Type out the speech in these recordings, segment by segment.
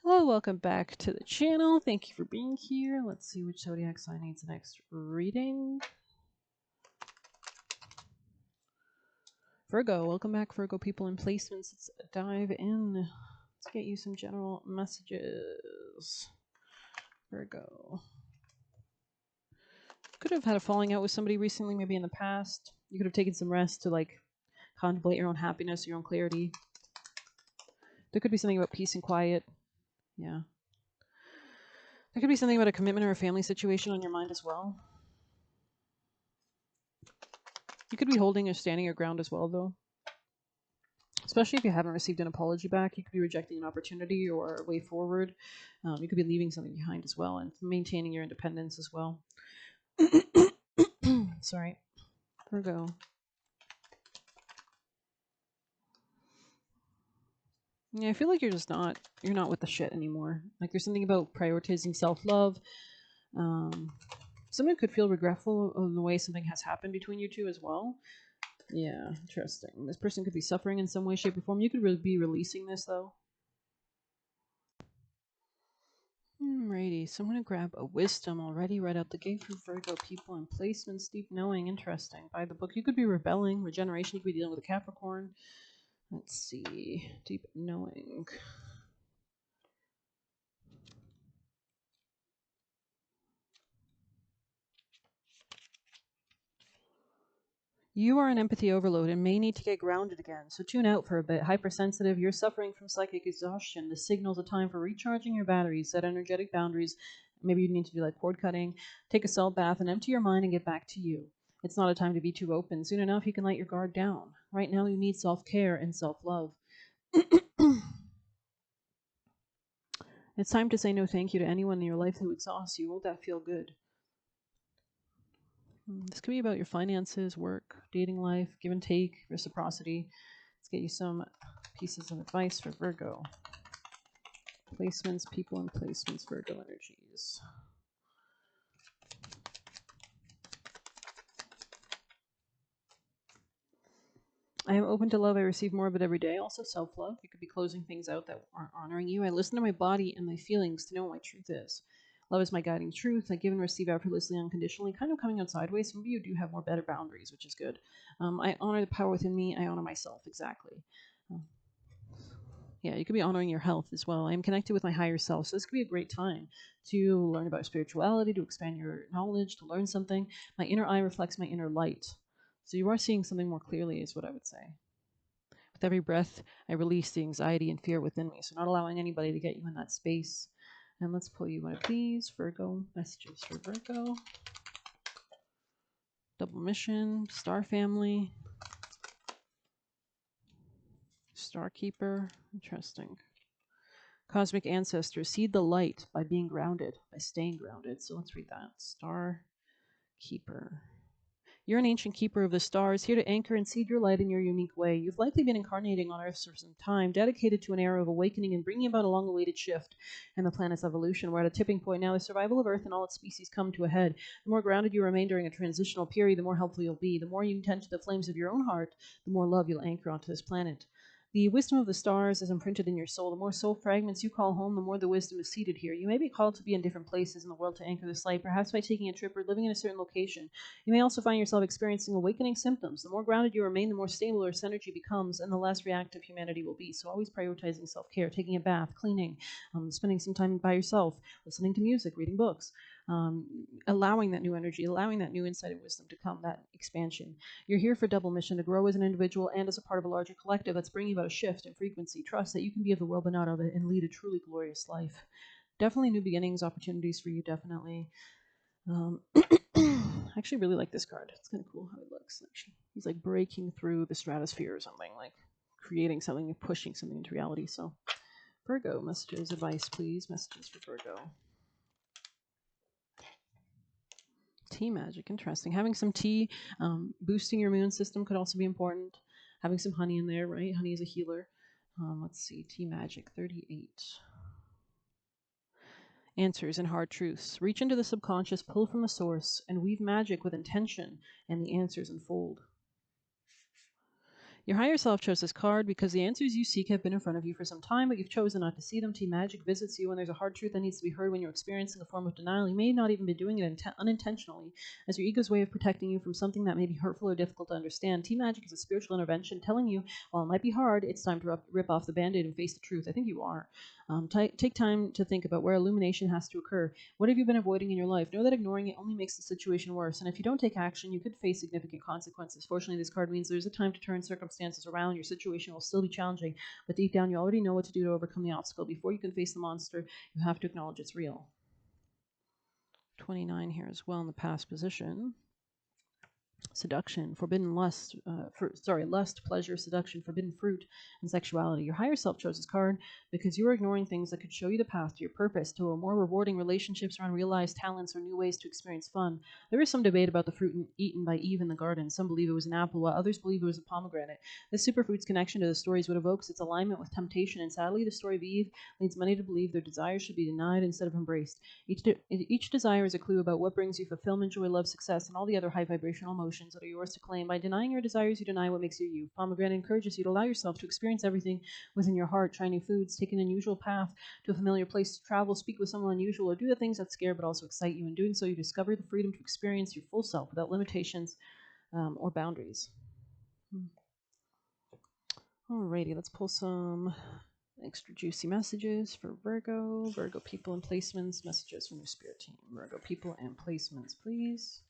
Hello, welcome back to the channel. Thank you for being here. Let's see which zodiac sign needs the next reading. Virgo, welcome back, Virgo people and placements. Let's dive in. Let's get you some general messages. Virgo. Could have had a falling out with somebody recently, maybe in the past. You could have taken some rest to contemplate your own happiness, your own clarity. There could be something about peace and quiet. Yeah. There could be something about a commitment or a family situation on your mind as well. You could be holding or standing your ground as well, though. Especially if you haven't received an apology back, you could be rejecting an opportunity or a way forward. You could be leaving something behind as well and maintaining your independence as well. Sorry. Virgo. Yeah, I feel like you're not with the shit anymore. Like there's something about prioritizing self-love. Someone could feel regretful of the way something has happened between you two as well. Yeah, interesting. This person could be suffering in some way, shape, or form. You could really be releasing this though. Alrighty, so I'm going to grab a wisdom already right out the gate for Virgo people and placements. Deep knowing, interesting. By the book, you could be rebelling. Regeneration, you could be dealing with a Capricorn. Let's see. Deep knowing. You are an empathy overload and may need to get grounded again, so tune out for a bit. Hypersensitive, you're suffering from psychic exhaustion. This signals a time for recharging your batteries, set energetic boundaries. Maybe you need to do like cord cutting, take a salt bath, and empty your mind and get back to you. It's not a time to be too open. Soon enough, you can let your guard down. Right now, you need self care and self love. It's time to say no thank you to anyone in your life who exhausts you. Won't that feel good? This could be about your finances, work, dating life, give and take, reciprocity. Let's get you some pieces of advice for Virgo. Placements, people and placements, Virgo energies. I am open to love. I receive more of it every day. Also, self love. You could be closing things out that aren't honoring you. I listen to my body and my feelings to know what my truth is. Love is my guiding truth. I give and receive effortlessly, unconditionally, kind of coming out sideways. Some of you do have more better boundaries, which is good. I honor the power within me. I honor myself. Exactly. Yeah, you could be honoring your health as well. I am connected with my higher self. So this could be a great time to learn about spirituality, to expand your knowledge, to learn something. My inner eye reflects my inner light. So you are seeing something more clearly, is what I would say. With every breath, I release the anxiety and fear within me. So not allowing anybody to get you in that space. And let's pull you one of these Virgo messages for Virgo. Double mission, star family, star keeper. Interesting. Cosmic ancestors, seed the light by being grounded, by staying grounded. So let's read that. Star keeper. You're an ancient keeper of the stars, here to anchor and seed your light in your unique way. You've likely been incarnating on Earth for some time, dedicated to an era of awakening and bringing about a long-awaited shift in the planet's evolution. We're at a tipping point now. The survival of Earth and all its species come to a head. The more grounded you remain during a transitional period, the more helpful you'll be. The more you tend to the flames of your own heart, the more love you'll anchor onto this planet. The wisdom of the stars is imprinted in your soul. The more soul fragments you call home, the more the wisdom is seated here. You may be called to be in different places in the world to anchor this light, perhaps by taking a trip or living in a certain location. You may also find yourself experiencing awakening symptoms. The more grounded you remain, the more stable Earth's energy becomes, and the less reactive humanity will be. So always prioritizing self-care, taking a bath, cleaning, spending some time by yourself, listening to music, reading books, allowing that new energy, allowing that new insight and wisdom to come, that expansion. You're here for double mission, to grow as an individual and as a part of a larger collective that's bringing about a shift in frequency. Trust that you can be of the world but not of it, and lead a truly glorious life. Definitely new beginnings, opportunities for you, definitely. I actually really like this card. It's kind of cool how it looks. Actually, he's like breaking through the stratosphere or something, like creating something and pushing something into reality. So, Virgo, messages, advice, please. Messages for Virgo. Tea magic, interesting. Having some tea, boosting your immune system could also be important. Having some honey in there, right? Honey is a healer. Let's see, tea magic, 38. Answers and hard truths. Reach into the subconscious, pull from the source, and weave magic with intention, and the answers unfold. Your higher self chose this card because the answers you seek have been in front of you for some time, but you've chosen not to see them. Team Magic visits you when there's a hard truth that needs to be heard when you're experiencing a form of denial. You may not even be doing it unintentionally, as your ego's way of protecting you from something that may be hurtful or difficult to understand. Team Magic is a spiritual intervention telling you, while it might be hard, it's time to rip off the band-aid and face the truth. I think you are. Take time to think about where illumination has to occur. What have you been avoiding in your life? Know that ignoring it only makes the situation worse, and if you don't take action, you could face significant consequences. Fortunately, this card means there's a time to turn circumstances around. Your situation will still be challenging, but deep down, you already know what to do to overcome the obstacle. Before you can face the monster, you have to acknowledge it's real. 29 here as well in the past position. Seduction, forbidden lust, lust, pleasure, seduction, forbidden fruit, and sexuality. Your higher self chose this card because you are ignoring things that could show you the path to your purpose, to a more rewarding relationships or unrealized talents or new ways to experience fun. There is some debate about the fruit eaten by Eve in the garden. Some believe it was an apple, while others believe it was a pomegranate. This superfruit's connection to the stories would evoke its alignment with temptation, and sadly, the story of Eve leads many to believe their desires should be denied instead of embraced. Each desire is a clue about what brings you fulfillment, joy, love, success, and all the other high vibrational emotions that are yours to claim. By denying your desires, you deny what makes you you. Pomegranate encourages you to allow yourself to experience everything within your heart. Try new foods, take an unusual path to a familiar place to travel, speak with someone unusual, or do the things that scare but also excite you. In doing so, you discover the freedom to experience your full self without limitations or boundaries. Alrighty, let's pull some extra juicy messages for Virgo. Virgo people and placements. Messages from your spirit team. Virgo people and placements, please.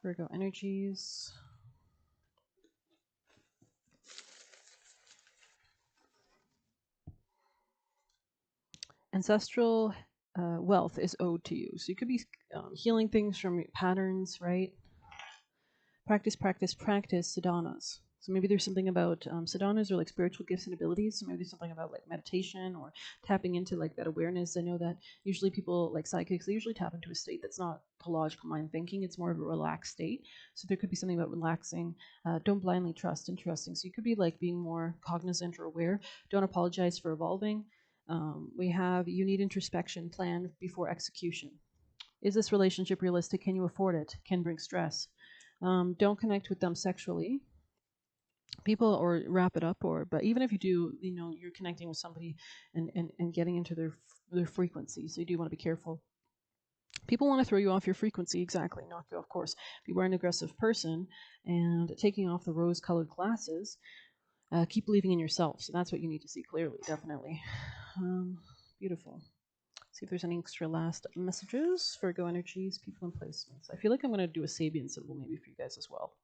Virgo energies. Ancestral wealth is owed to you. So you could be healing things from patterns, right? Practice, practice, practice sadhanas. So maybe there's something about sadhanas or like spiritual gifts and abilities. So maybe there's something about like meditation or tapping into like that awareness. I know that usually people like psychics, they usually tap into a state that's not the logical mind thinking. It's more of a relaxed state. So there could be something about relaxing. Don't blindly trust. Interesting. So you could be like being more cognizant or aware. Don't apologize for evolving. We have you need introspection, plan before execution. Is this relationship realistic? Can you afford it? Can bring stress. Don't connect with them sexually. People or wrap it up but even if you do, you're connecting with somebody and getting into their frequency. So you do want to be careful. People want to throw you off your frequency, exactly, knock you off course. If you are an aggressive person and taking off the rose-colored glasses, keep believing in yourself. So that's what you need to see clearly, definitely. Beautiful. See if there's any extra last messages. Virgo energies, people and placements. I feel like I'm going to do a Sabian symbol maybe for you guys as well.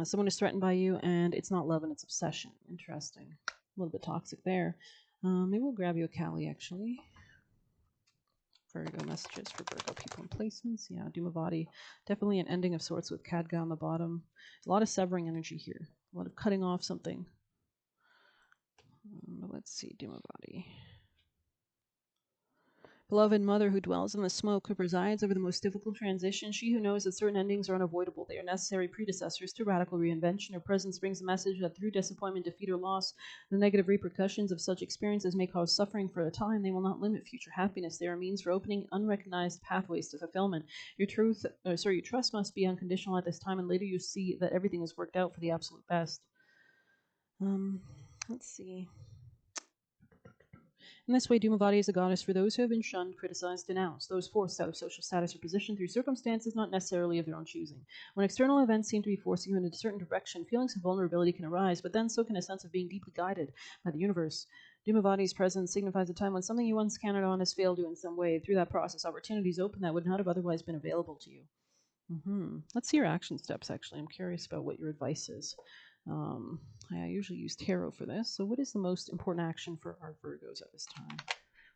Someone is threatened by you, and it's not love and it's obsession. Interesting. A little bit toxic there. Maybe we'll grab you a Kali, actually. Virgo messages for Virgo people and placements. Yeah, Dhumavati. Definitely an ending of sorts with Khadga on the bottom. A lot of severing energy here. A lot of cutting off something. Let's see, Dhumavati. Beloved mother who dwells in the smoke, who presides over the most difficult transition, she who knows that certain endings are unavoidable. They are necessary predecessors to radical reinvention. Her presence brings a message that through disappointment, defeat, or loss, the negative repercussions of such experiences may cause suffering for a time. They will not limit future happiness. They are a means for opening unrecognized pathways to fulfillment. Your trust must be unconditional at this time, and later you see that everything is worked out for the absolute best. Let's see. In this way, Dhumavati is a goddess for those who have been shunned, criticized, denounced, those forced out of social status or position through circumstances not necessarily of their own choosing. When external events seem to be forcing you in a certain direction, feelings of vulnerability can arise, but then so can a sense of being deeply guided by the universe. Dhumavati's presence signifies a time when something you once counted on has failed you in some way. Through that process, opportunities open that would not have otherwise been available to you. Let's see your action steps, actually. I'm curious about what your advice is. I usually use tarot for this. So what is the most important action for our Virgos at this time?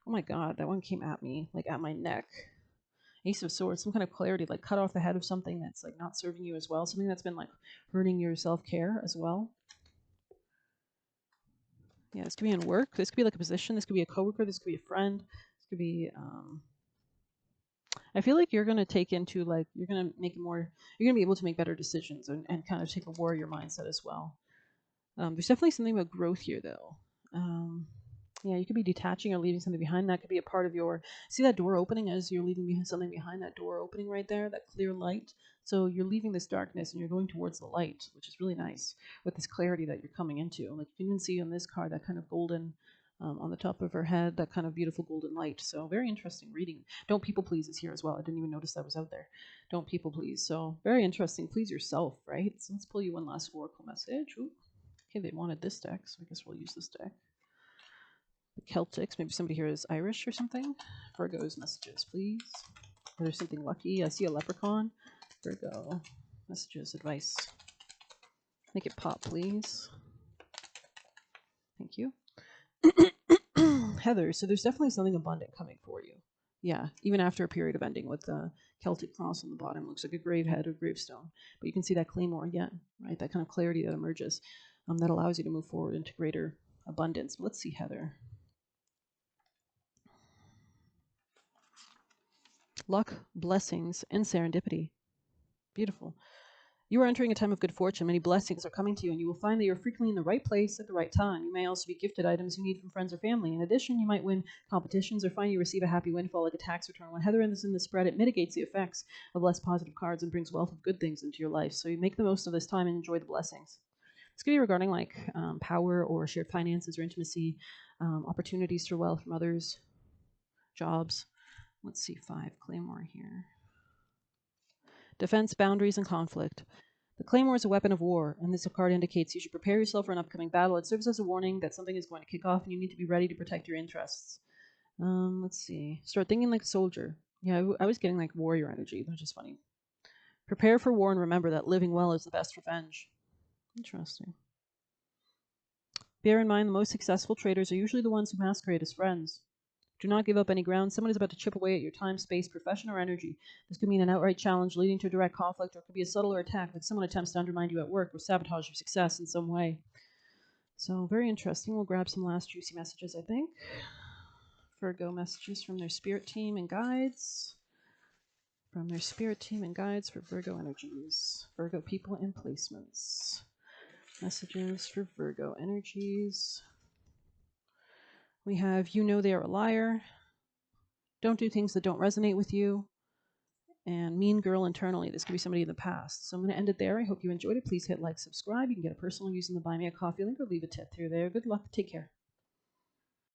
Oh my god, that one came at me, like at my neck. Ace of Swords, some kind of clarity, like cut off the head of something that's like not serving you as well, something that's been like hurting your self-care as well. Yeah, this could be in work. This could be like a position. This could be a coworker. This could be a friend. This could be I feel like you're going to take into like, you're going to be able to make better decisions and kind of take a warrior mindset as well. There's definitely something about growth here though. Yeah, you could be detaching or leaving something behind. That could be a part of your. See that door opening as you're leaving something behind, that door opening right there, that clear light. So you're leaving this darkness and you're going towards the light, which is really nice with this clarity that you're coming into. Like you can even see on this card that kind of golden on the top of her head, that kind of beautiful golden light. So very interesting reading. Don't people please is here as well. I didn't even notice that was out there. Don't people please. So very interesting. Please yourself, right? So let's pull you one last oracle message. Ooh. Okay, they wanted this deck, so I guess we'll use this deck. The Celtics. Maybe somebody here is Irish or something. Virgo's messages, please. Or there's something lucky. I see a leprechaun. Virgo. Messages, advice. Make it pop, please. Thank you. Heather, so there's definitely something abundant coming for you. Yeah, even after a period of ending with the Celtic cross on the bottom. Looks like a grave head or gravestone. But you can see that claymore again, right? That kind of clarity that emerges that allows you to move forward into greater abundance. But let's see, Heather. Luck, blessings, and serendipity. Beautiful. You are entering a time of good fortune. Many blessings are coming to you, and you will find that you're frequently in the right place at the right time. You may also be gifted items you need from friends or family. In addition, you might win competitions or find you receive a happy windfall like a tax return. When Heather is in the spread, it mitigates the effects of less positive cards and brings wealth of good things into your life. So you make the most of this time and enjoy the blessings. It's going to be regarding like power or shared finances or intimacy, opportunities for wealth from others, jobs. Let's see, 5 Claymore here. Defense, boundaries, and conflict. The claymore is a weapon of war, and this card indicates you should prepare yourself for an upcoming battle. It serves as a warning that something is going to kick off, and you need to be ready to protect your interests. Let's see. Start thinking like a soldier. Yeah, I was getting like warrior energy, which is funny. Prepare for war and remember that living well is the best revenge. Interesting. Bear in mind, the most successful traders are usually the ones who masquerade as friends. Do not give up any ground. Someone is about to chip away at your time, space, profession, or energy. This could mean an outright challenge leading to a direct conflict, or it could be a subtler attack, like someone attempts to undermine you at work or sabotage your success in some way. So, very interesting. We'll grab some last juicy messages, I think. Virgo messages from their spirit team and guides. From their spirit team and guides for Virgo energies. Virgo people and placements. Messages for Virgo energies. We have, you know they are a liar. Don't do things that don't resonate with you. And mean girl internally. This could be somebody in the past. So I'm going to end it there. I hope you enjoyed it. Please hit like, subscribe. You can get a personal using the Buy Me a Coffee link or leave a tip through there. Good luck. Take care.